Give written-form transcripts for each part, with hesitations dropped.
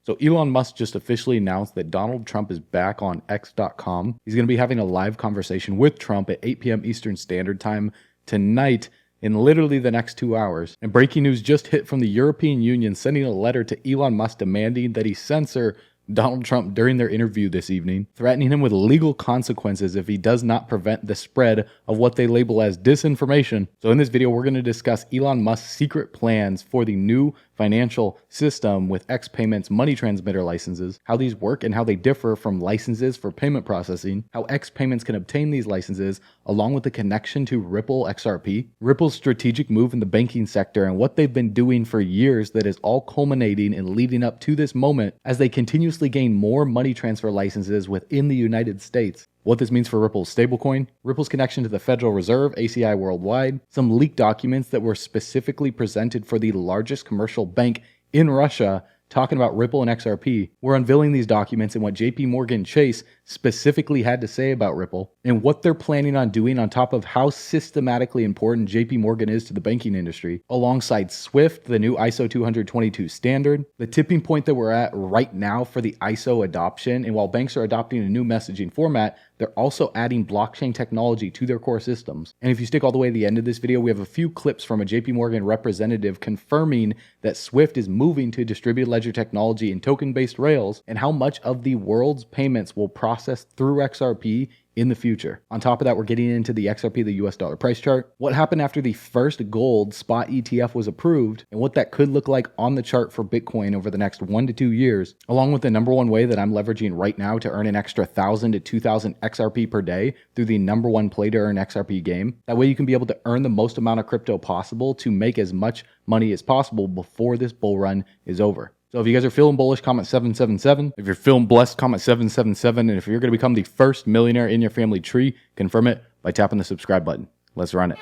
So Elon Musk just officially announced that Donald Trump is back on X.com. He's going to be having a live conversation with Trump at 8 p.m. Eastern Standard Time tonight in literally the next 2 hours. And breaking news just hit from the European Union sending a letter to Elon Musk demanding that he censor Donald Trump during their interview this evening, threatening him with legal consequences if he does not prevent the spread of what they label as disinformation. So in this video, we're going to discuss Elon Musk's secret plans for the new financial system with X Payments money transmitter licenses, how these work and how they differ from licenses for payment processing, how X Payments can obtain these licenses, along with the connection to Ripple XRP, Ripple's strategic move in the banking sector, and what they've been doing for years that is all culminating and leading up to this moment as they continuously gain more money transfer licenses within the United States. What this means for Ripple's stablecoin, Ripple's connection to the Federal Reserve, ACI Worldwide, some leaked documents that were specifically presented for the largest commercial bank in Russia, talking about Ripple and XRP. We're unveiling these documents and what JP Morgan Chase specifically had to say about Ripple and what they're planning on doing on top of how systematically important JP Morgan is to the banking industry, alongside SWIFT, the new ISO 222 standard, the tipping point that we're at right now for the ISO adoption. And while banks are adopting a new messaging format, they're also adding blockchain technology to their core systems. And if you stick all the way to the end of this video, we have a few clips from a JP Morgan representative confirming that SWIFT is moving to distributed ledger technology and token-based rails, and how much of the world's payments will process through XRP in the future. On top of that, we're getting into the XRP, the US dollar price chart, what happened after the first gold spot ETF was approved, and what that could look like on the chart for Bitcoin over the next 1 to 2 years, along with the number one way that I'm leveraging right now to earn an extra 1,000 to 2,000 XRP per day through the number one play to earn XRP game. That way you can be able to earn the most amount of crypto possible to make as much money as possible before this bull run is over. So if you guys are feeling bullish, comment 777. If you're feeling blessed, comment 777. And if you're going to become the first millionaire in your family tree, confirm it by tapping the subscribe button. Let's run it.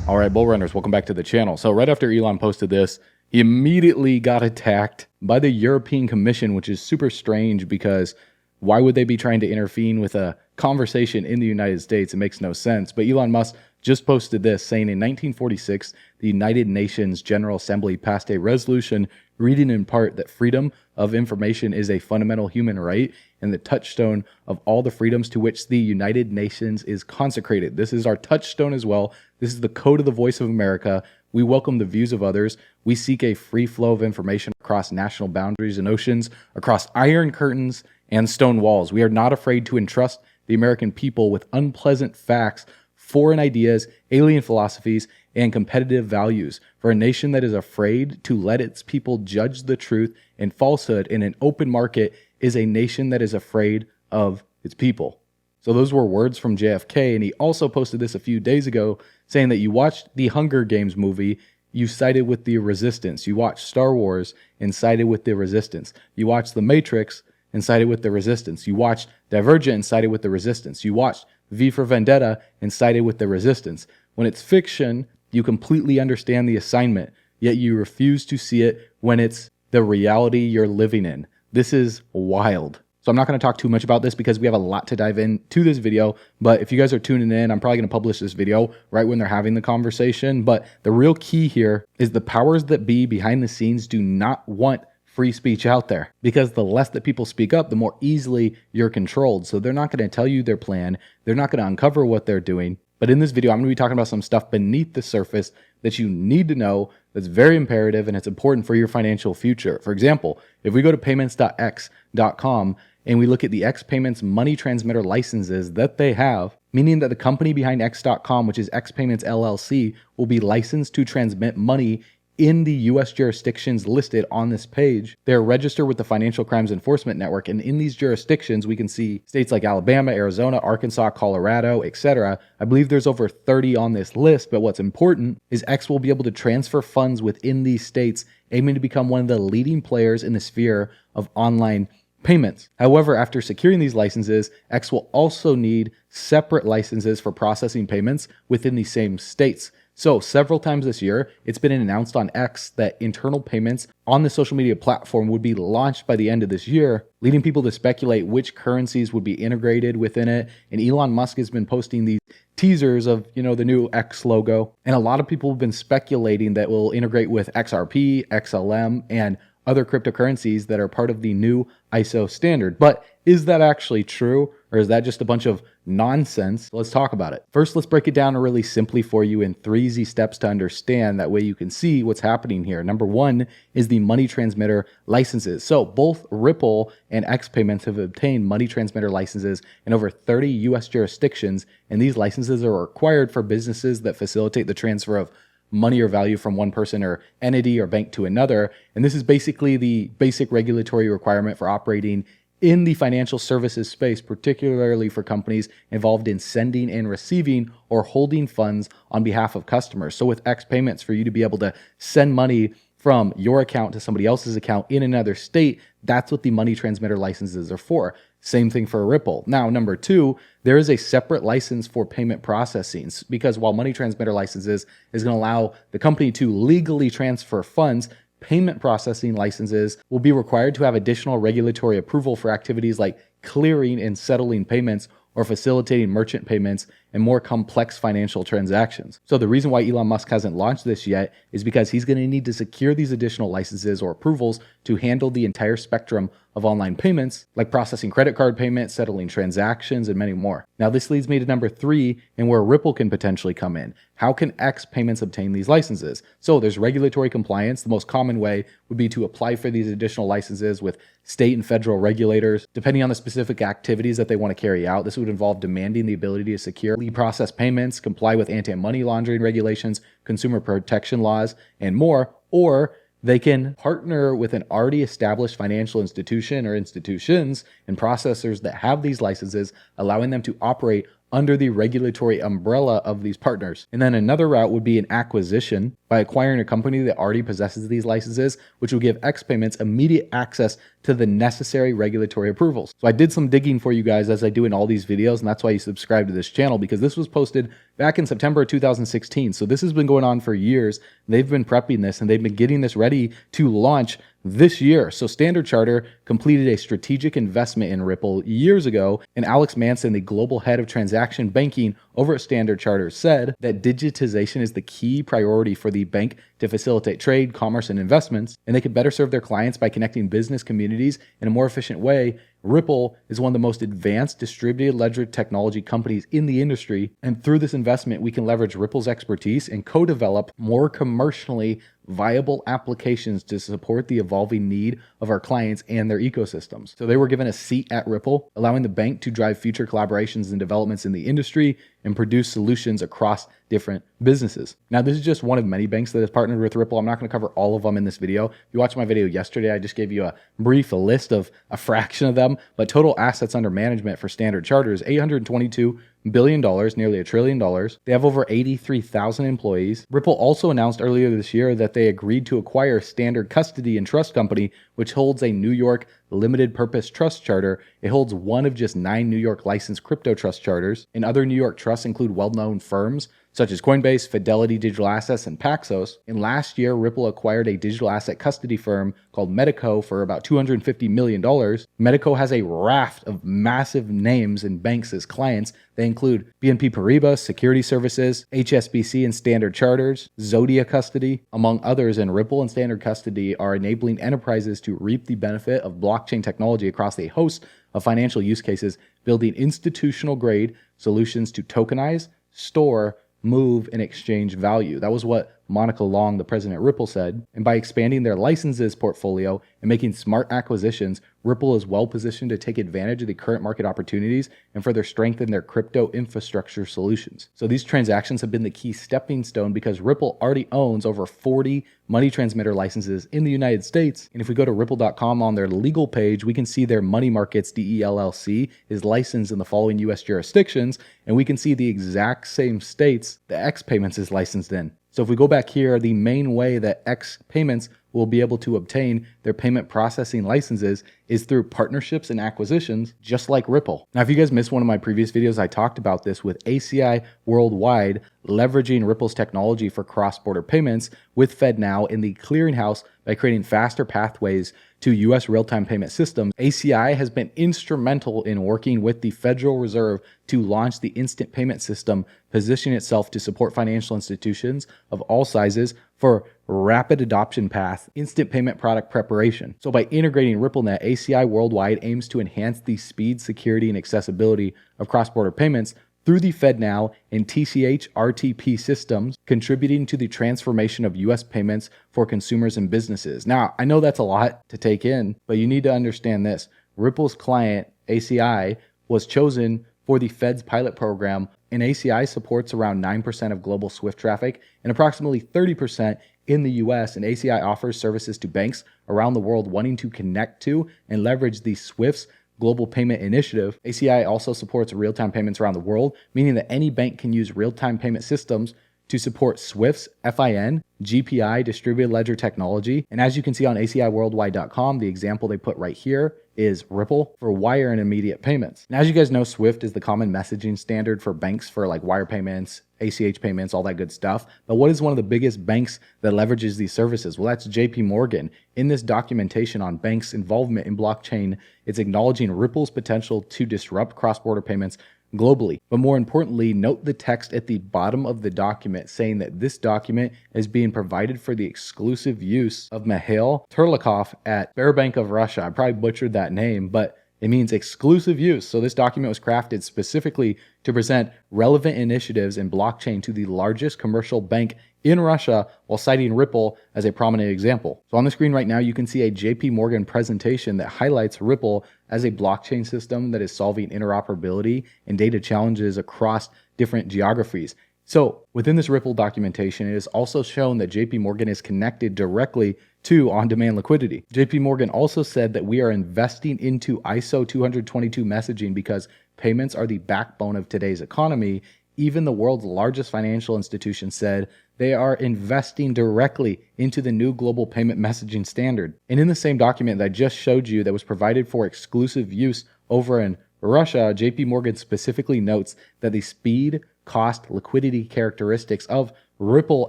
All right, bull runners, welcome back to the channel. So right after Elon posted this, he immediately got attacked by the European Commission, which is super strange because why would they be trying to intervene with a conversation in the United States? It makes no sense. But Elon Musk just posted this, saying in 1946, the United Nations General Assembly passed a resolution reading in part that freedom of information is a fundamental human right and the touchstone of all the freedoms to which the United Nations is consecrated. This is our touchstone as well. This is the code of the voice of America. We welcome the views of others. We seek a free flow of information across national boundaries and oceans, across iron curtains and stone walls. We are not afraid to entrust the American people with unpleasant facts, foreign ideas, alien philosophies, and competitive values. For a nation that is afraid to let its people judge the truth and falsehood in an open market is a nation that is afraid of its people. So those were words from JFK, and he also posted this a few days ago saying that you watched the Hunger Games movie, you sided with the resistance. You watched Star Wars and sided with the resistance. You watched The Matrix and sided with the resistance. You watched Divergent and sided with the resistance. You watched V for Vendetta and sided with the resistance. When it's fiction, you completely understand the assignment, yet you refuse to see it when it's the reality you're living in. This is wild. So I'm not going to talk too much about this because we have a lot to dive into this video, but if you guys are tuning in, I'm probably going to publish this video right when they're having the conversation. But the real key here is the powers that be behind the scenes do not want free speech out there, because the less that people speak up, the more easily you're controlled. So they're not going to tell you their plan. They're not going to uncover what they're doing. But in this video, I'm going to be talking about some stuff beneath the surface that you need to know that's very imperative and it's important for your financial future. For example, if we go to payments.x.com and we look at the X Payments money transmitter licenses that they have, meaning that the company behind X.com, which is X Payments LLC, will be licensed to transmit money in the U.S. jurisdictions listed on this page. They're registered with the Financial Crimes Enforcement Network, and in these jurisdictions, we can see states like Alabama, Arizona, Arkansas, Colorado, etc. I believe there's over 30 on this list, but what's important is X will be able to transfer funds within these states, aiming to become one of the leading players in the sphere of online payments. However, after securing these licenses, X will also need separate licenses for processing payments within the same states. So several times this year, it's been announced on X that internal payments on the social media platform would be launched by the end of this year, leading people to speculate which currencies would be integrated within it. And Elon Musk has been posting these teasers of, the new X logo. And a lot of people have been speculating that will integrate with XRP, XLM, and other cryptocurrencies that are part of the new ISO standard. But is that actually true, or is that just a bunch of nonsense? Let's talk about it. First, let's break it down really simply for you in 3 easy steps to understand. That way you can see what's happening here. Number 1 is the money transmitter licenses. So both Ripple and X Payments have obtained money transmitter licenses in over 30 US jurisdictions, and these licenses are required for businesses that facilitate the transfer of money or value from one person or entity or bank to another. And this is basically the basic regulatory requirement for operating in the financial services space, particularly for companies involved in sending and receiving or holding funds on behalf of customers. So with X Payments, for you to be able to send money from your account to somebody else's account in another state, that's what the money transmitter licenses are for. Same thing for Ripple. Now, number 2, there is a separate license for payment processing, because while money transmitter licenses is going to allow the company to legally transfer funds, payment processing licenses will be required to have additional regulatory approval for activities like clearing and settling payments or facilitating merchant payments and more complex financial transactions. So the reason why Elon Musk hasn't launched this yet is because he's going to need to secure these additional licenses or approvals to handle the entire spectrum of online payments, like processing credit card payments, settling transactions, and many more. Now, this leads me to number 3 and where Ripple can potentially come in. How can X Payments obtain these licenses? So there's regulatory compliance. The most common way would be to apply for these additional licenses with state and federal regulators, depending on the specific activities that they want to carry out. This would involve demanding the ability to securely process payments, comply with anti-money laundering regulations, consumer protection laws, and more, or they can partner with an already established financial institution or institutions and processors that have these licenses, allowing them to operate under the regulatory umbrella of these partners. And then another route would be an acquisition by acquiring a company that already possesses these licenses, which will give X Payments immediate access to the necessary regulatory approvals. So I did some digging for you guys, as I do in all these videos, and that's why you subscribe to this channel, because this was posted back in September 2016. So this has been going on for years. They've been prepping this and they've been getting this ready to launch this year. So Standard Chartered completed a strategic investment in Ripple years ago, and Alex Manson, the global head of transaction banking over at Standard Chartered, said that digitization is the key priority for the bank to facilitate trade, commerce, and investments, and they could better serve their clients by connecting business communities in a more efficient way. Ripple is one of the most advanced distributed ledger technology companies in the industry, and through this investment, we can leverage Ripple's expertise and co-develop more commercially viable applications to support the evolving need of our clients and their ecosystems. So they were given a seat at Ripple, allowing the bank to drive future collaborations and developments in the industry and produce solutions across different businesses. Now, this is just one of many banks that has partnered with Ripple. I'm not going to cover all of them in this video. If you watched my video yesterday, I just gave you a brief list of a fraction of them, but total assets under management for Standard Chartered is $822 billion, nearly $1 trillion. They have over 83,000 employees. Ripple also announced earlier this year that they agreed to acquire Standard Custody and Trust Company, which holds a New York limited purpose trust charter. It holds one of just 9 New York licensed crypto trust charters, and other New York trusts include well-known firms such as Coinbase, Fidelity Digital Assets, and Paxos. And last year, Ripple acquired a digital asset custody firm called Medico for about $250 million. Medico has a raft of massive names and banks as clients. They include BNP Paribas, Security Services, HSBC and Standard Chartered, Zodia Custody, among others. And Ripple and Standard Custody are enabling enterprises to reap the benefit of blockchain technology across a host of financial use cases, building institutional-grade solutions to tokenize, store, move, and exchange value. That was what Monica Long, the president at Ripple, said. And by expanding their licenses portfolio and making smart acquisitions, Ripple is well positioned to take advantage of the current market opportunities and further strengthen their crypto infrastructure solutions. So these transactions have been the key stepping stone because Ripple already owns over 40 money transmitter licenses in the United States. And if we go to ripple.com on their legal page, we can see their money markets DELLC is licensed in the following US jurisdictions, and we can see the exact same states that X Payments is licensed in. So if we go back here, the main way that X Payments will be able to obtain their payment processing licenses is through partnerships and acquisitions, just like Ripple. Now, if you guys missed one of my previous videos, I talked about this with ACI Worldwide leveraging Ripple's technology for cross-border payments with FedNow in the clearinghouse by creating faster pathways to U.S. real-time payment systems. ACI has been instrumental in working with the Federal Reserve to launch the instant payment system, positioning itself to support financial institutions of all sizes for rapid adoption path, instant payment product preparation. So by integrating RippleNet, ACI Worldwide aims to enhance the speed, security, and accessibility of cross-border payments through the FedNow and TCH RTP systems, contributing to the transformation of U.S. payments for consumers and businesses. Now, I know that's a lot to take in, but you need to understand this. Ripple's client, ACI, was chosen for the Fed's pilot program, and ACI supports around 9% of global SWIFT traffic and approximately 30% in the US, and ACI offers services to banks around the world wanting to connect to and leverage the SWIFT's global payment initiative. ACI also supports real-time payments around the world, meaning that any bank can use real-time payment systems to support SWIFT's FIN, GPI, distributed ledger technology. And as you can see on ACIWorldwide.com, the example they put right here is Ripple for wire and immediate payments. And as you guys know, SWIFT is the common messaging standard for banks for like wire payments, ACH payments, all that good stuff. But what is one of the biggest banks that leverages these services? Well, that's JP Morgan. In this documentation on banks' involvement in blockchain, it's acknowledging Ripple's potential to disrupt cross-border payments globally. But more importantly, note the text at the bottom of the document saying that this document is being provided for the exclusive use of Mikhail Terlikov at Sberbank of Russia. I probably butchered that name, but it means exclusive use. So this document was crafted specifically to present relevant initiatives in blockchain to the largest commercial bank in Russia, while citing Ripple as a prominent example. So on the screen right now, you can see a JP Morgan presentation that highlights Ripple as a blockchain system that is solving interoperability and data challenges across different geographies. So within this Ripple documentation, it is also shown that JP Morgan is connected directly to on-demand liquidity. JP Morgan also said that we are investing into ISO 222 messaging because payments are the backbone of today's economy. Even the world's largest financial institution said they are investing directly into the new global payment messaging standard. And in the same document that I just showed you that was provided for exclusive use over in Russia, JP Morgan specifically notes that the speed, cost, liquidity characteristics of Ripple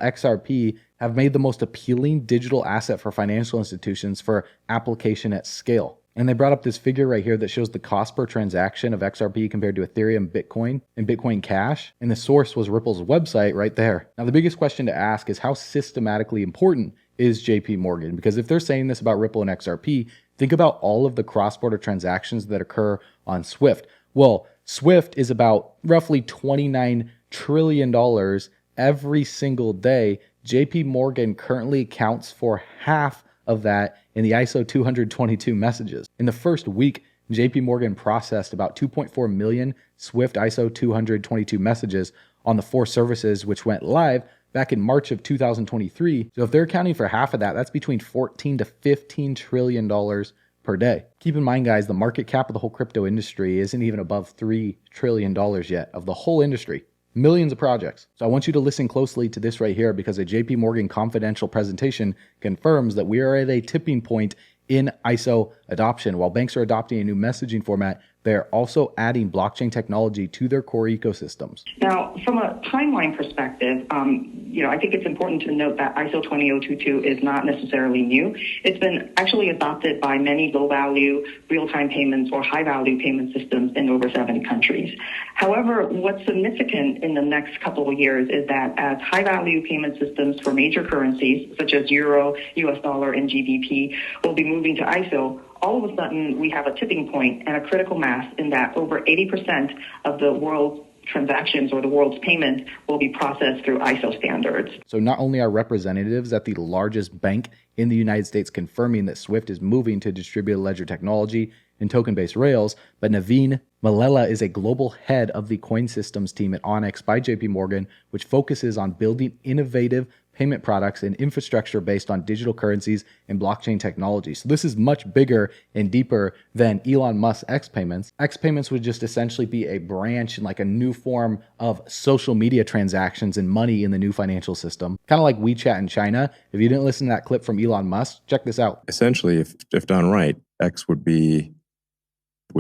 XRP have made the most appealing digital asset for financial institutions for application at scale. And they brought up this figure right here that shows the cost per transaction of XRP compared to Ethereum, Bitcoin, and Bitcoin Cash. And the source was Ripple's website right there. Now, the biggest question to ask is how systematically important is JP Morgan? Because if they're saying this about Ripple and XRP, think about all of the cross-border transactions that occur on SWIFT. Well, SWIFT is about roughly $29 trillion every single day. JP Morgan currently accounts for half of that in the ISO 222 messages. In the first week, JP Morgan processed about 2.4 million SWIFT ISO 222 messages on the 4 services which went live back in March of 2023. So if they're accounting for half of that, that's between $14 to $15 trillion per day. Keep in mind, guys, the market cap of the whole crypto industry isn't even above $3 trillion yet of the whole industry. Millions of projects. So I want you to listen closely to this right here because a JP Morgan confidential presentation confirms that we are at a tipping point in ISO adoption. While banks are adopting a new messaging format, they're also adding blockchain technology to their core ecosystems. Now, from a timeline perspective, I think it's important to note that ISO 20022 is not necessarily new. It's been actually adopted by many low-value real-time payments or high-value payment systems in over 70 countries. However, what's significant in the next couple of years is that as high-value payment systems for major currencies, such as Euro, US dollar, and GBP, will be moving to ISO, all of a sudden we have a tipping point and a critical mass in that over 80% of the world's transactions or the world's payment will be processed through ISO standards. So not only are representatives at the largest bank in the United States confirming that SWIFT is moving to distributed ledger technology and token-based rails, but Naveen Mallela is a global head of the coin systems team at Onyx by JP Morgan, which focuses on building innovative payment products, and infrastructure based on digital currencies and blockchain technology. So this is much bigger and deeper than Elon Musk's X Payments. X Payments would just essentially be a branch and like a new form of social media transactions and money in the new financial system. Kind of like WeChat in China. If you didn't listen to that clip from Elon Musk, check this out. Essentially, if done right, X would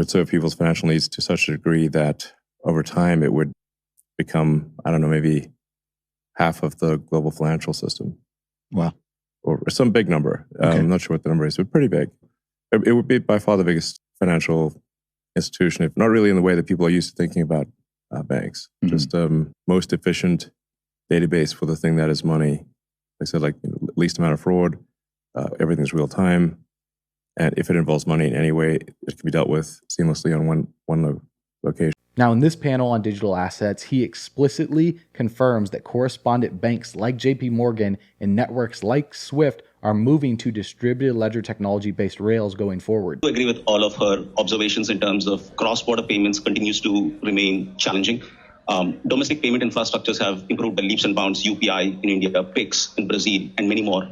serve people's financial needs to such a degree that over time it would become, I don't know, maybe half of the global financial system. Wow. Or some big number. Okay. I'm not sure what the number is, but pretty big. It would be by far the biggest financial institution, if not really in the way that people are used to thinking about banks. Mm-hmm. Just most efficient database for the thing that is money. Like I said, like least amount of fraud. Everything's real time. And if it involves money in any way, it can be dealt with seamlessly on one location. Now, in this panel on digital assets, he explicitly confirms that correspondent banks like JP Morgan and networks like SWIFT are moving to distributed ledger technology-based rails going forward. I agree with all of her observations in terms of cross-border payments continues to remain challenging. Domestic payment infrastructures have improved by leaps and bounds. UPI in India, PIX in Brazil, and many more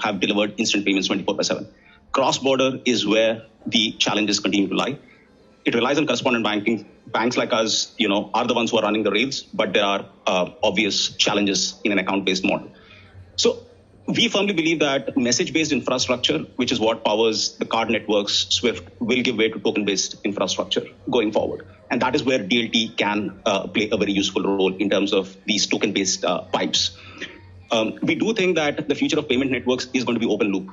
have delivered instant payments 24/7. Cross-border is where the challenges continue to lie. It relies on correspondent banking. Banks like us, are the ones who are running the rails, but there are obvious challenges in an account-based model. So we firmly believe that message-based infrastructure, which is what powers the card networks, SWIFT, will give way to token-based infrastructure going forward. And that is where DLT can play a very useful role in terms of these token-based pipes. We do think that the future of payment networks is going to be open loop.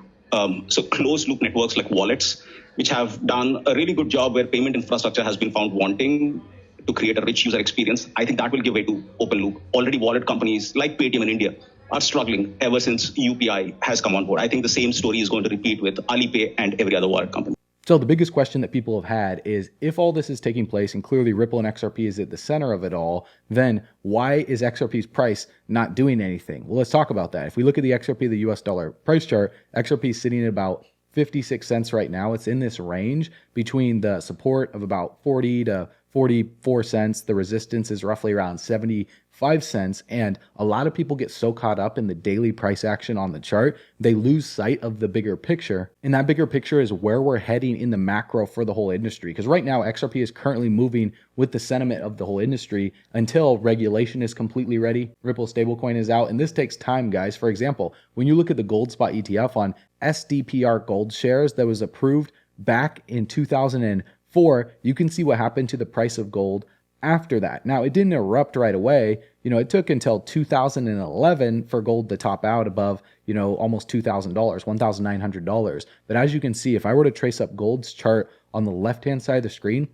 So closed loop networks like wallets, which have done a really good job where payment infrastructure has been found wanting to create a rich user experience. I think that will give way to open loop. Already wallet companies like Paytm in India are struggling ever since UPI has come on board. I think the same story is going to repeat with Alipay and every other wallet company. So the biggest question that people have had is, if all this is taking place, and clearly Ripple and XRP is at the center of it all, then why is XRP's price not doing anything? Well, let's talk about that. If we look at the XRP, the US dollar price chart, XRP is sitting at about 56 cents right now. It's in this range between the support of about 40 to 44 cents. The resistance is roughly around 75 cents. And a lot of people get so caught up in the daily price action on the chart, they lose sight of the bigger picture. And that bigger picture is where we're heading in the macro for the whole industry. Because right now, XRP is currently moving with the sentiment of the whole industry until regulation is completely ready. Ripple stablecoin is out. And this takes time, guys. For example, when you look at the gold spot ETF on SDPR gold shares that was approved back in 2004, you can see what happened to the price of gold after that. Now, it didn't erupt right away. It took until 2011 for gold to top out above, almost $2,000, $1,900. But as you can see, if I were to trace up gold's chart on the left-hand side of the screen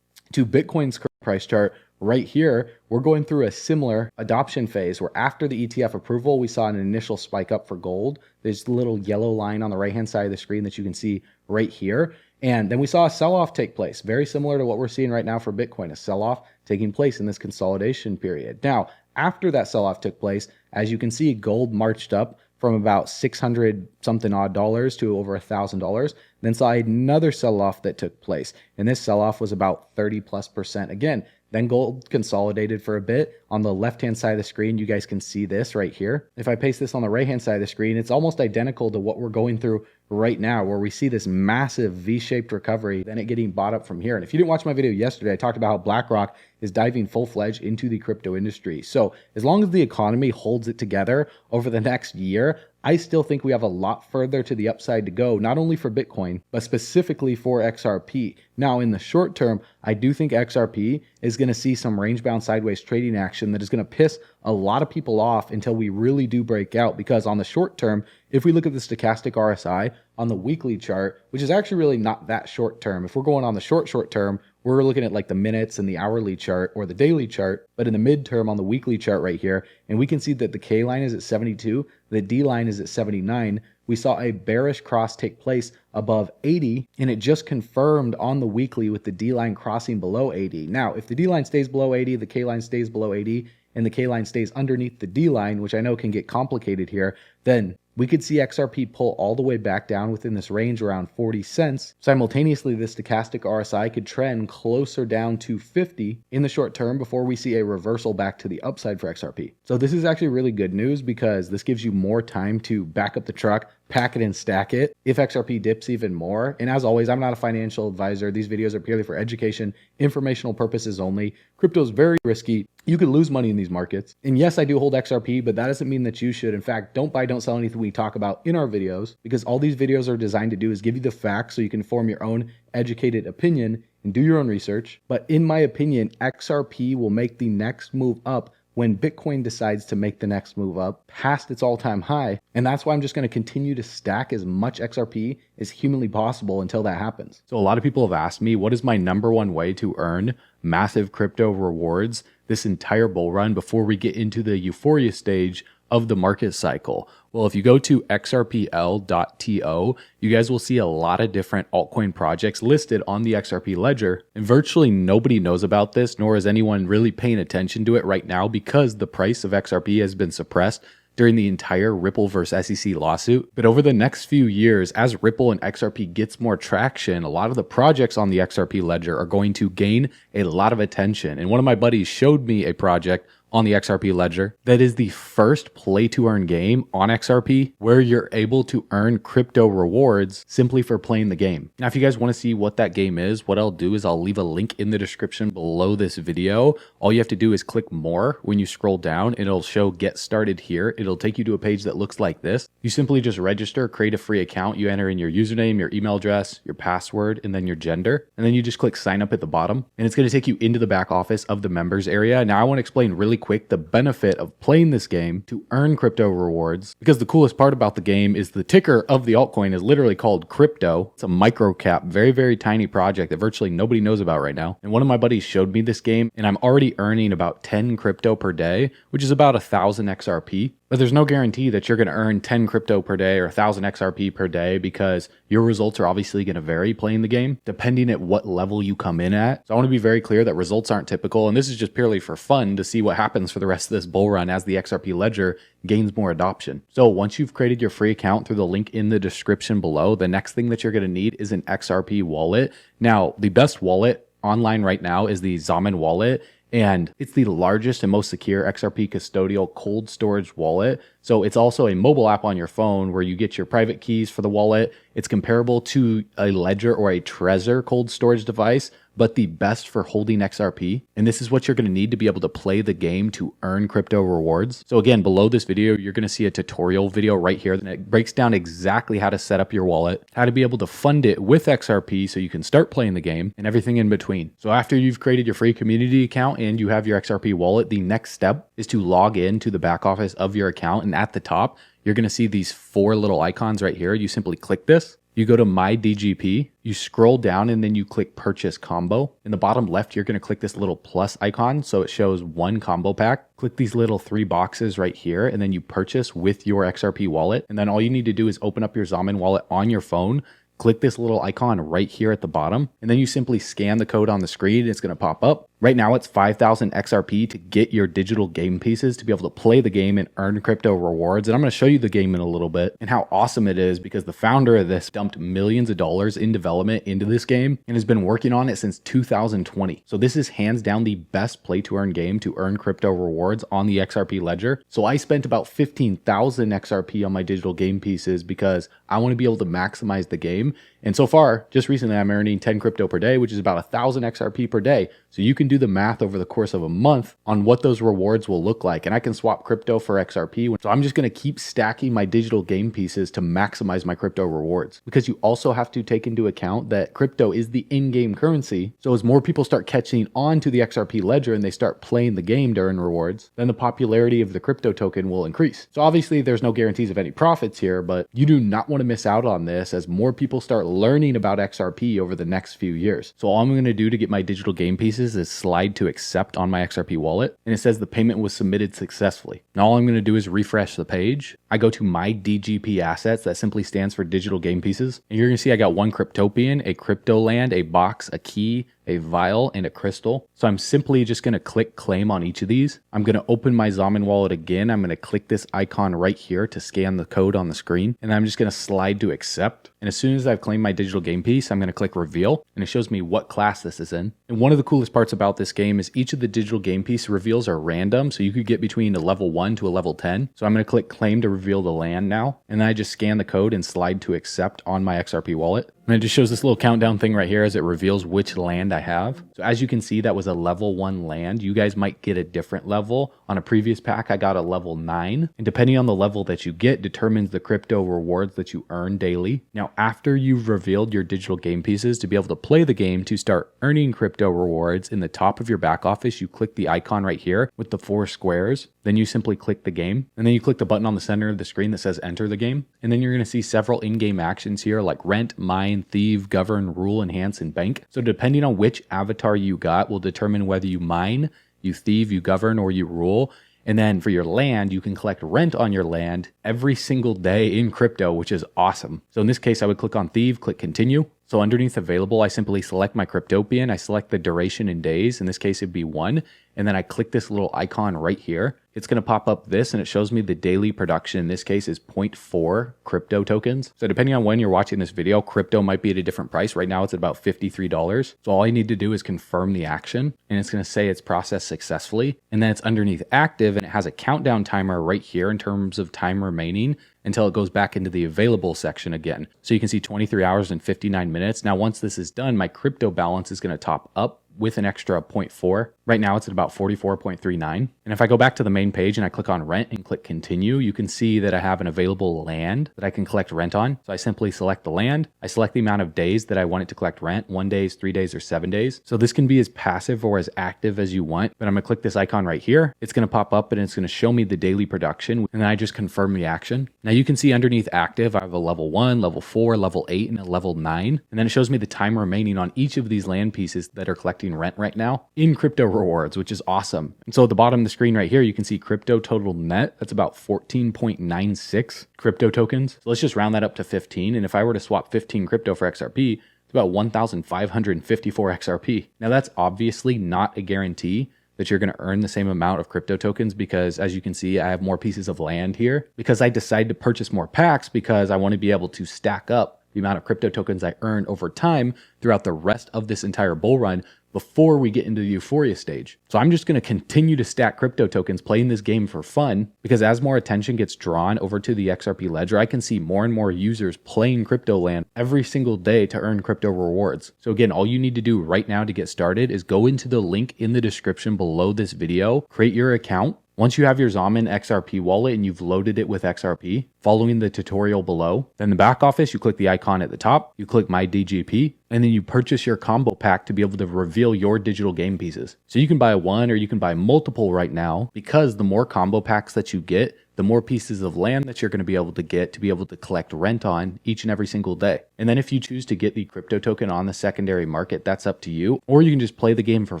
to Bitcoin's current price chart right here, we're going through a similar adoption phase where after the ETF approval, we saw an initial spike up for gold. There's a little yellow line on the right-hand side of the screen that you can see right here. And then we saw a sell-off take place, very similar to what we're seeing right now for Bitcoin, a sell-off taking place in this consolidation period. Now, after that sell-off took place, as you can see, gold marched up from about 600 something odd dollars to over $1,000, then saw another sell-off that took place. And this sell-off was about 30+%. Again, then gold consolidated for a bit. On the left-hand side of the screen, you guys can see this right here. If I paste this on the right-hand side of the screen, it's almost identical to what we're going through right now, where we see this massive V-shaped recovery, then it getting bought up from here. And if you didn't watch my video yesterday, I talked about how BlackRock is diving full-fledged into the crypto industry. So as long as the economy holds it together over the next year, I still think we have a lot further to the upside to go, not only for Bitcoin, but specifically for XRP. Now, in the short term, I do think XRP is going to see some range-bound sideways trading action that is going to piss a lot of people off until we really do break out. Because on the short term, if we look at the stochastic RSI on the weekly chart, which is actually really not that short term, if we're going on the short term, we're looking at like the minutes and the hourly chart or the daily chart, but in the midterm on the weekly chart right here, and we can see that the K line is at 72, the D line is at 79. We saw a bearish cross take place above 80, and it just confirmed on the weekly with the D line crossing below 80. Now, if the D line stays below 80, the K line stays below 80, and the K line stays underneath the D line, which I know can get complicated here, then we could see XRP pull all the way back down within this range around 40 cents. Simultaneously, this stochastic RSI could trend closer down to 50 in the short term before we see a reversal back to the upside for XRP. So this is actually really good news because this gives you more time to back up the truck, pack it and stack it if XRP dips even more. And as always, I'm not a financial advisor. These videos are purely for education, informational purposes only. Crypto is very risky. You could lose money in these markets. And yes, I do hold XRP, but that doesn't mean that you should. In fact, don't buy, don't sell anything we talk about in our videos, because all these videos are designed to do is give you the facts so you can form your own educated opinion and do your own research. But in my opinion, XRP will make the next move up when Bitcoin decides to make the next move up past its all-time high. And that's why I'm just going to continue to stack as much XRP as humanly possible until that happens. So a lot of people have asked me, what is my number one way to earn massive crypto rewards this entire bull run before we get into the euphoria stage of the market cycle? Well, if you go to xrpl.to, you guys will see a lot of different altcoin projects listed on the XRP ledger. And virtually nobody knows about this, nor is anyone really paying attention to it right now because the price of XRP has been suppressed during the entire Ripple versus SEC lawsuit. But over the next few years, as Ripple and XRP gets more traction, a lot of the projects on the XRP ledger are going to gain a lot of attention. And one of my buddies showed me a project on the XRP ledger that is the first play to earn game on XRP where you're able to earn crypto rewards simply for playing the game. Now, if you guys want to see what that game is, what I'll do is I'll leave a link in the description below this video. All you have to do is click more when you scroll down. It'll show get started here. It'll take you to a page that looks like this. You simply just register, create a free account. You enter in your username, your email address, your password, and then your gender. And then you just click sign up at the bottom. And it's going to take you into the back office of the members area. Now I want to explain really quick the benefit of playing this game to earn crypto rewards, because the coolest part about the game is the ticker of the altcoin is literally called crypto. It's a micro cap, very, very tiny project that virtually nobody knows about right now. And one of my buddies showed me this game and I'm already earning about 10 crypto per day, which is about 1,000 XRP. But there's no guarantee that you're going to earn 10 crypto per day or 1,000 XRP per day because your results are obviously going to vary playing the game depending at what level you come in at. So I want to be very clear that results aren't typical. And this is just purely for fun to see what happens for the rest of this bull run as the XRP ledger gains more adoption. So once you've created your free account through the link in the description below, the next thing that you're going to need is an XRP wallet. Now, the best wallet online right now is the Xaman wallet. And it's the largest and most secure XRP custodial cold storage wallet. So it's also a mobile app on your phone where you get your private keys for the wallet. It's comparable to a Ledger or a Trezor cold storage device, but the best for holding XRP. And this is what you're going to need to be able to play the game to earn crypto rewards. So again, below this video, you're going to see a tutorial video right here that it breaks down exactly how to set up your wallet, how to be able to fund it with XRP so you can start playing the game, and everything in between. So after you've created your free community account and you have your XRP wallet, the next step is to log in to the back office of your account. And at the top, you're going to see these 4 little icons right here. You simply click this. You go to My DGP, you scroll down and then you click Purchase Combo. In the bottom left, you're going to click this little plus icon so it shows 1 combo pack. Click these little 3 boxes right here and then you purchase with your XRP wallet. And then all you need to do is open up your Xaman wallet on your phone. Click this little icon right here at the bottom, and then you simply scan the code on the screen. It's going to pop up. Right now, it's 5,000 XRP to get your digital game pieces to be able to play the game and earn crypto rewards. And I'm going to show you the game in a little bit and how awesome it is because the founder of this dumped millions of dollars in development into this game and has been working on it since 2020. So this is hands down the best play to earn game to earn crypto rewards on the XRP ledger. So I spent about 15,000 XRP on my digital game pieces because I want to be able to maximize the game. And so far, just recently, I'm earning 10 crypto per day, which is about 1,000 XRP per day. So you can do the math over the course of a month on what those rewards will look like. And I can swap crypto for XRP. So I'm just going to keep stacking my digital game pieces to maximize my crypto rewards, because you also have to take into account that crypto is the in-game currency. So as more people start catching on to the XRP ledger and they start playing the game to earn rewards, then the popularity of the crypto token will increase. So obviously there's no guarantees of any profits here, but you do not want to miss out on this as more people start learning about XRP over the next few years. So all I'm going to do to get my digital game pieces is slide to accept on my XRP wallet. And it says the payment was submitted successfully. Now all I'm going to do is refresh the page. I go to my DGP assets. That simply stands for digital game pieces. And you're going to see I got 1 Cryptopian, a CryptoLand, a box, a key, a vial, and a crystal. So I'm simply just going to click claim on each of these. I'm going to open my Xaman wallet again. I'm going to click this icon right here to scan the code on the screen. And I'm just going to slide to accept. And as soon as I've claimed my digital game piece, I'm going to click reveal. And it shows me what class this is in. And one of the coolest parts about this game is each of the digital game piece reveals are random. So you could get between a level 1 to a level 10. So I'm going to click claim to reveal the land now. And then I just scan the code and slide to accept on my XRP wallet. And it just shows this little countdown thing right here as it reveals which land I have. So as you can see, that was a level 1 land. You guys might get a different level. On a previous pack, I got a level 9. And depending on the level that you get determines the crypto rewards that you earn daily. Now, after you've revealed your digital game pieces to be able to play the game to start earning crypto rewards, in the top of your back office, you click the icon right here with the 4 squares. Then you simply click the game. And then you click the button on the center of the screen that says enter the game. And then you're going to see several in-game actions here like rent, mine, thieve, govern, rule, enhance, and bank. So depending on which avatar you got will determine whether you mine, you thieve, you govern, or you rule. And then for your land, you can collect rent on your land every single day in crypto, which is awesome. So in this case, I would click on thieve, click continue. So underneath available, I simply select my Cryptopian. I select the duration in days. In this case, it'd be 1. And then I click this little icon right here. It's going to pop up this and it shows me the daily production. In this case is 0.4 crypto tokens. So depending on when you're watching this video, crypto might be at a different price. Right now it's at about $53. So all I need to do is confirm the action and it's going to say it's processed successfully. And then it's underneath active and it has a countdown timer right here in terms of time remaining until it goes back into the available section again. So you can see 23 hours and 59 minutes. Now, once this is done, my crypto balance is going to top up with an extra 0.4. Right now it's at about 44.39. And if I go back to the main page and I click on rent and click continue, you can see that I have an available land that I can collect rent on. So I simply select the land. I select the amount of days that I want it to collect rent, 1 day, 3 days, or 7 days. So this can be as passive or as active as you want, but I'm gonna click this icon right here. It's gonna pop up and it's gonna show me the daily production. And then I just confirm the action. Now you can see underneath active, I have a level 1, level 4, level 8, and a level 9. And then it shows me the time remaining on each of these land pieces that are collecting rent right now in crypto rewards, which is awesome. And so at the bottom of the screen right here, you can see crypto total net. That's about 14.96 crypto tokens. So let's just round that up to 15. And if I were to swap 15 crypto for XRP, it's about 1,554 XRP. Now that's obviously not a guarantee that you're going to earn the same amount of crypto tokens because as you can see, I have more pieces of land here because I decided to purchase more packs because I want to be able to stack up the amount of crypto tokens I earn over time throughout the rest of this entire bull run before we get into the euphoria stage. So I'm just going to continue to stack crypto tokens playing this game for fun because as more attention gets drawn over to the XRP ledger, I can see more and more users playing CryptoLand every single day to earn crypto rewards. So again, all you need to do right now to get started is go into the link in the description below this video, create your account. Once you have your Xaman XRP wallet and you've loaded it with XRP, following the tutorial below, then the back office, you click the icon at the top, you click My DGP, and then you purchase your combo pack to be able to reveal your digital game pieces. So you can buy one or you can buy multiple right now because the more combo packs that you get, the more pieces of land that you're going to be able to collect rent on each and every single day. And then if you choose to get the crypto token on the secondary market, that's up to you. Or you can just play the game for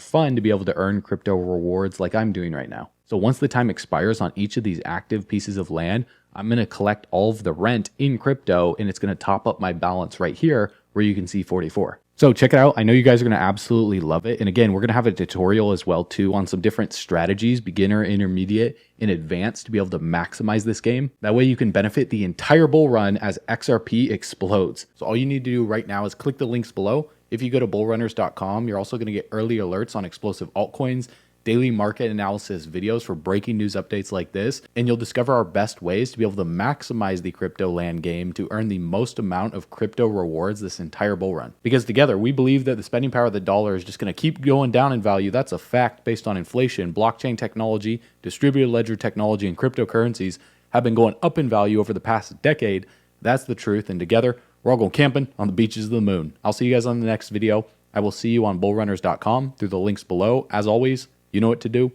fun to be able to earn crypto rewards like I'm doing right now. So once the time expires on each of these active pieces of land, I'm going to collect all of the rent in crypto and it's going to top up my balance right here where you can see 44. So check it out. I know you guys are going to absolutely love it. And again, we're going to have a tutorial as well too on some different strategies, beginner, intermediate, and advanced to be able to maximize this game. That way you can benefit the entire bull run as XRP explodes. So all you need to do right now is click the links below. If you go to bullrunners.com, you're also going to get early alerts on explosive altcoins, daily market analysis videos for breaking news updates like this, and you'll discover our best ways to be able to maximize the CryptoLand game to earn the most amount of crypto rewards this entire bull run. Because together, we believe that the spending power of the dollar is just going to keep going down in value. That's a fact based on inflation. Blockchain technology, distributed ledger technology, and cryptocurrencies have been going up in value over the past decade. That's the truth, and together, we're all going camping on the beaches of the moon. I'll see you guys on the next video. I will see you on bullrunners.com through the links below. As always, you know what to do.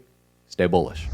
Stay bullish.